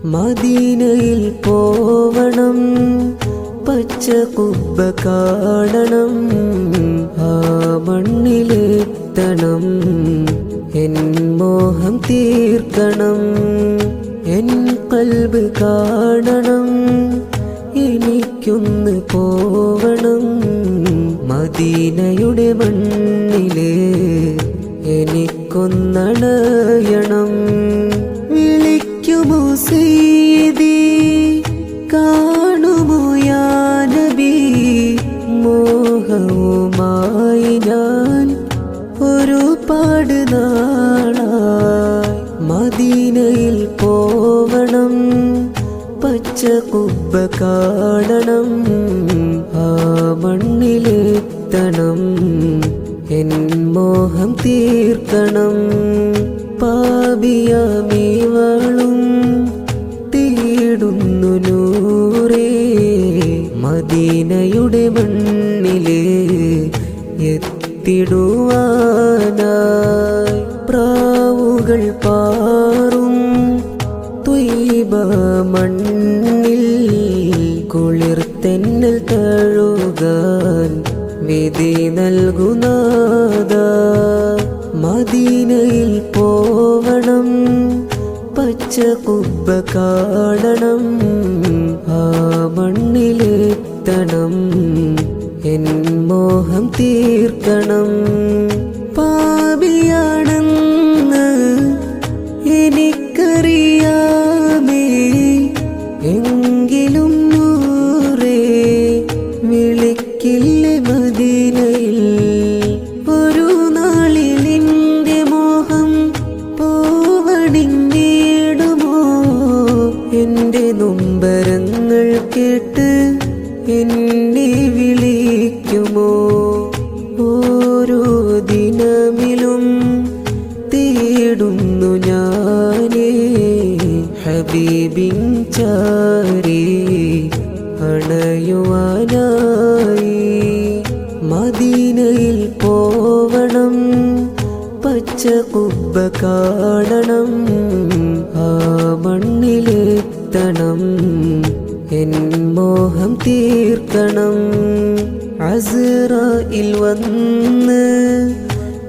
മദീനയിൽ പോവണം, പച്ച കുബ്ബ കാണണം, ആ മണ്ണിലെത്തണം, എൻ മോഹം തീർക്കണം. എൻ ഖൽബ് കാണണം, എനിക്കൊന്ന് പോവണം, മദീനയുടെ മണ്ണില് എനിക്കൊന്നണയണം. വിളിക്കുമോ സയ്യിദി, കാണുമോ യാ നബി, മോഹവുമായി ഞാൻ ഒരുപാട് നാളായി. മദീനയിൽ പോവണം, പച്ച കുബ്ബ കാണണം, ആ മണ്ണിലെത്തണം, എൻ മോഹം തീർക്കണം. പാപിയാമിവളും തേടുന്നു നൂറേ, മദീനയുടെ മണ്ണില് എത്തിടുവാനായി. പ്രാവുകൾ പാറും ത്വയ്ബ മണ്ണിൽ കുളിർത്തെന്നൽ തഴുകാൻ വിധി നൽകുനാഥാ. മദീനയിൽ പോവണം, പച്ച കുബ്ബ കാണണം, ആ മണ്ണിലെത്തണം, എൻ മോഹം തീർക്കണം. പാപിയാണെന്ന് എനിക്കറിയാമേ, എങ്കിലും നൂറേ വിളിക്കില്ലേ മദീനയിൽ. ഒരു നാളിൽ എൻ്റെ മോഹം പോവണിടുമോ, എൻ്റെ നൊമ്പരങ്ങൾ കേട്ട് എന്നെ വിളിക്കുമോ. ഓരോ ദിനമിലും തേടുന്നു ഞാനേ ഹബീബിൻ ചാരി അണയുവാനായി. മദീനയിൽ പോവണം, പച്ച കുബ്ബ കാണണം, ആ മണ്ണിലെത്തണം, എൻ മോഹം തീർക്കണം. അസ്റായിൽ വന്ന്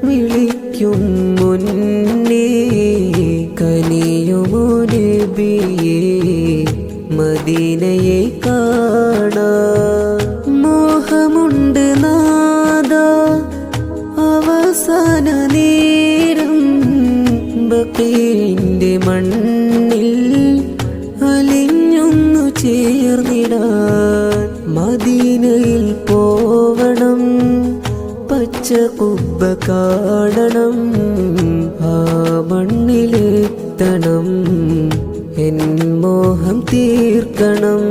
വിളിക്കും മുന്നേ, കനിയുമോ നബിയേ മദീനയെ കാണാൻ. മോഹമുണ്ട് നാദാ അവസാന നേരം, ബഖീന്റെ മണ്ണിൽ അലിഞ്ഞൊന്നു ചേർന്നിടാൻ. മദീനയിൽ പോവണം, പച്ച കുബ്ബ കാണണം, ആ മണ്ണിലെത്തണം, എൻ മോഹം തീർക്കണം.